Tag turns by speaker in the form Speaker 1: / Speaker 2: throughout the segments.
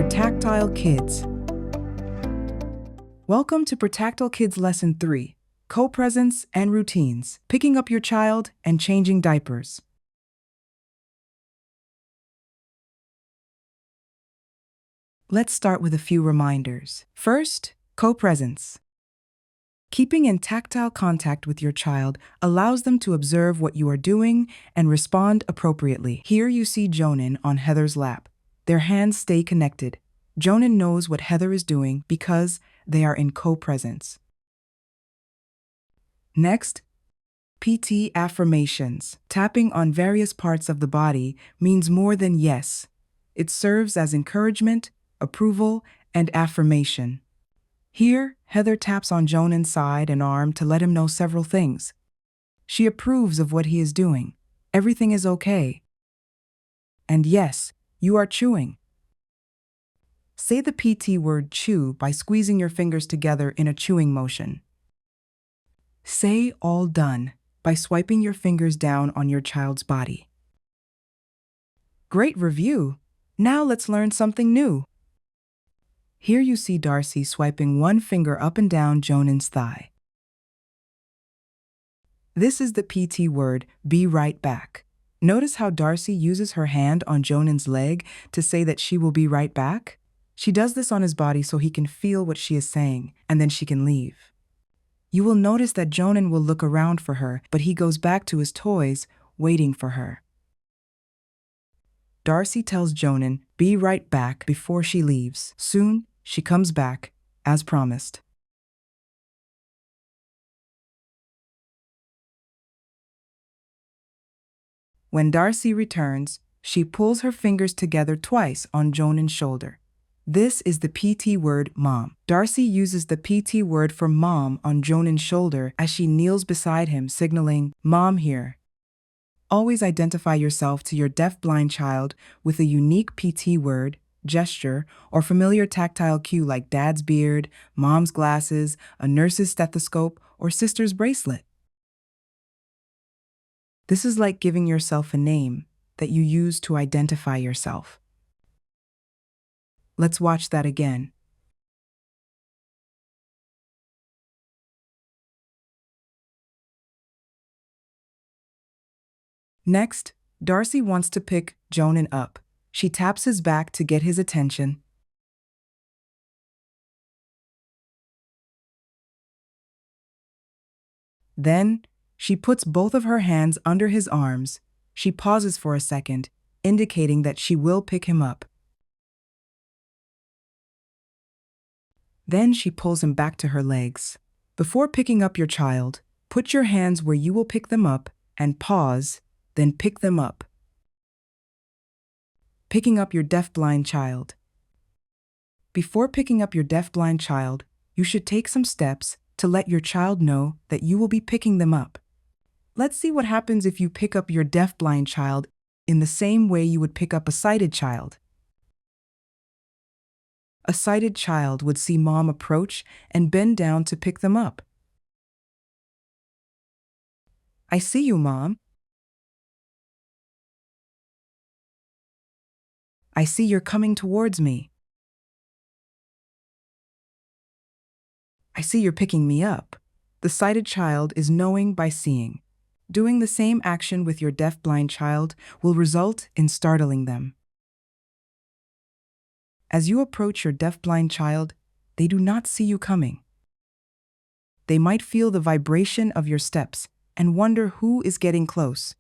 Speaker 1: Tactile Kids. Welcome to Tactile Kids Lesson 3, Co-Presence and Routines, Picking Up Your Child and Changing Diapers. Let's start with a few reminders. First, co-presence. Keeping in tactile contact with your child allows them to observe what you are doing and respond appropriately. Here you see Jhonen on Heather's lap. Their hands stay connected. Jhonen knows what Heather is doing because they are in co-presence. Next, PT affirmations. Tapping on various parts of the body means more than yes. It serves as encouragement, approval, and affirmation. Here, Heather taps on Jhonen's side and arm to let him know several things. She approves of what he is doing. Everything is okay. And yes, you are chewing. Say the PT word chew by squeezing your fingers together in a chewing motion. Say all done by swiping your fingers down on your child's body. Great review! Now let's learn something new. Here you see Darcy swiping one finger up and down Jhonen's thigh. This is the PT word, be right back. Notice how Darcy uses her hand on Jhonen's leg to say that she will be right back? She does this on his body so he can feel what she is saying, and then she can leave. You will notice that Jhonen will look around for her, but he goes back to his toys, waiting for her. Darcy tells Jhonen, be right back before she leaves. Soon, she comes back, as promised. When Darcy returns, she pulls her fingers together twice on Jhonen's shoulder. This is the PT word, mom. Darcy uses the PT word for mom on Jhonen's shoulder as she kneels beside him, signaling, mom here. Always identify yourself to your deaf-blind child with a unique PT word, gesture, or familiar tactile cue like dad's beard, mom's glasses, a nurse's stethoscope, or sister's bracelet. This is like giving yourself a name that you use to identify yourself. Let's watch that again. Next, Darcy wants to pick Jhonen up. She taps his back to get his attention. Then, she puts both of her hands under his arms. She pauses for a second, indicating that she will pick him up. Then she pulls him back to her legs. Before picking up your child, put your hands where you will pick them up and pause, then pick them up. Picking up your deaf-blind child. Before picking up your deaf-blind child, you should take some steps to let your child know that you will be picking them up. Let's see what happens if you pick up your deaf-blind child in the same way you would pick up a sighted child. A sighted child would see mom approach and bend down to pick them up. I see you, mom. I see you're coming towards me. I see you're picking me up. The sighted child is knowing by seeing. Doing the same action with your deaf-blind child will result in startling them. As you approach your deaf-blind child, they do not see you coming. They might feel the vibration of your steps and wonder who is getting close.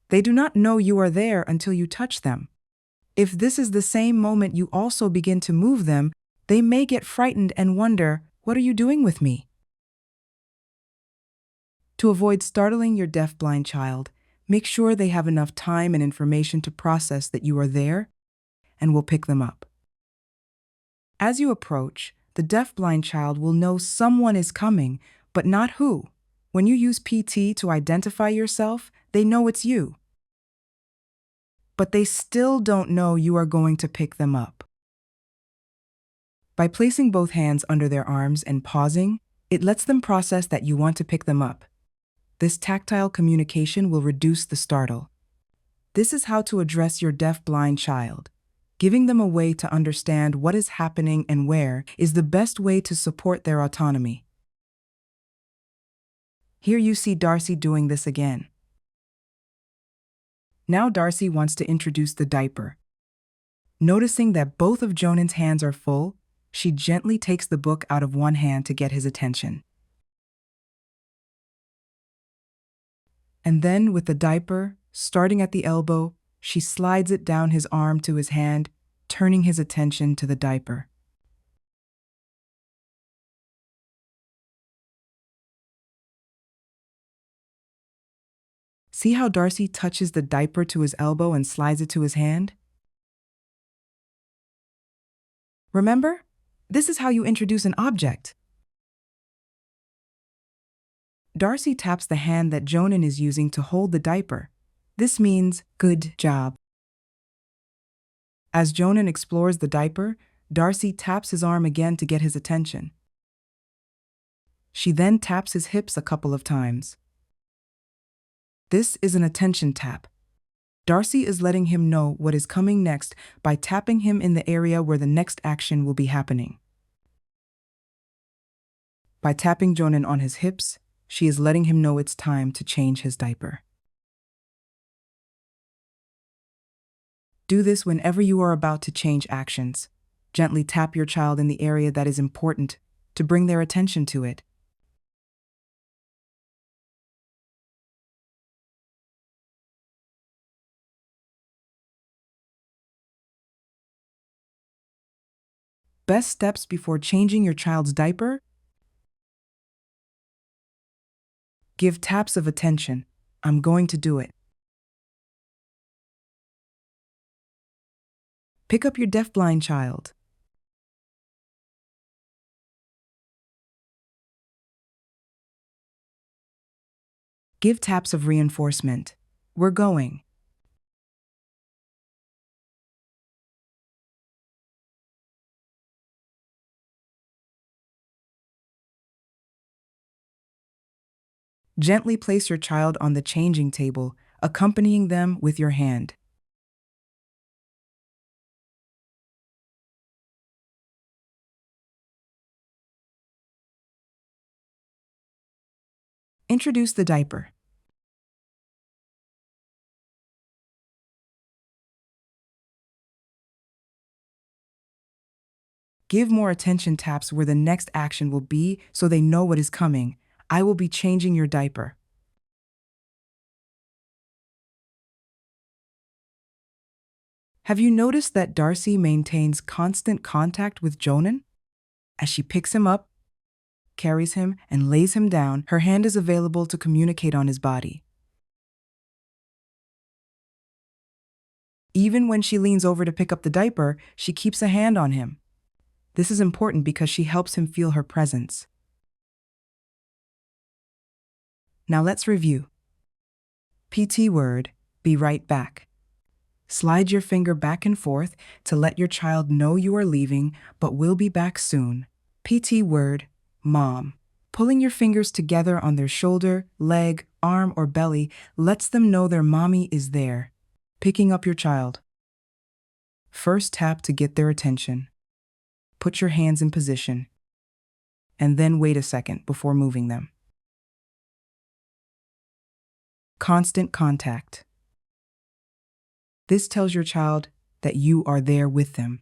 Speaker 1: They do not know you are there until you touch them. If this is the same moment you also begin to move them, they may get frightened and wonder, what are you doing with me? To avoid startling your deaf-blind child, make sure they have enough time and information to process that you are there and will pick them up. As you approach, the deaf-blind child will know someone is coming, but not who. When you use PT to identify yourself, they know it's you. But they still don't know you are going to pick them up. By placing both hands under their arms and pausing, it lets them process that you want to pick them up. This tactile communication will reduce the startle. This is how to address your deaf-blind child. Giving them a way to understand what is happening and where is the best way to support their autonomy. Here you see Darcy doing this again. Now Darcy wants to introduce the diaper. Noticing that both of Jhonen's hands are full, she gently takes the book out of one hand to get his attention. And then with the diaper, starting at the elbow, she slides it down his arm to his hand, turning his attention to the diaper. See how Darcy touches the diaper to his elbow and slides it to his hand? Remember? This is how you introduce an object. Darcy taps the hand that Jhonen is using to hold the diaper. This means, good job. As Jhonen explores the diaper, Darcy taps his arm again to get his attention. She then taps his hips a couple of times. This is an attention tap. Darcy is letting him know what is coming next by tapping him in the area where the next action will be happening. By tapping Jhonen on his hips, she is letting him know it's time to change his diaper. Do this whenever you are about to change actions. Gently tap your child in the area that is important to bring their attention to it. Best steps before changing your child's diaper? Give taps of attention. I'm going to do it. Pick up your DeafBlind child. Give taps of reinforcement. We're going. Gently place your child on the changing table, accompanying them with your hand. Introduce the diaper. Give more attention taps where the next action will be so they know what is coming. I will be changing your diaper. Have you noticed that Darcy maintains constant contact with Jhonen? As she picks him up, carries him, and lays him down, her hand is available to communicate on his body. Even when she leans over to pick up the diaper, she keeps a hand on him. This is important because she helps him feel her presence. Now let's review. PT word, be right back. Slide your finger back and forth to let your child know you are leaving, but will be back soon. PT word, mom. Pulling your fingers together on their shoulder, leg, arm, or belly lets them know their mommy is there. Picking up your child. First tap to get their attention. Put your hands in position, and then wait a second before moving them. Constant contact. This tells your child that you are there with them.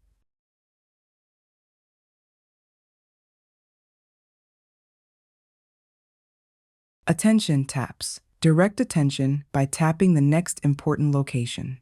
Speaker 1: Attention taps. Direct attention by tapping the next important location.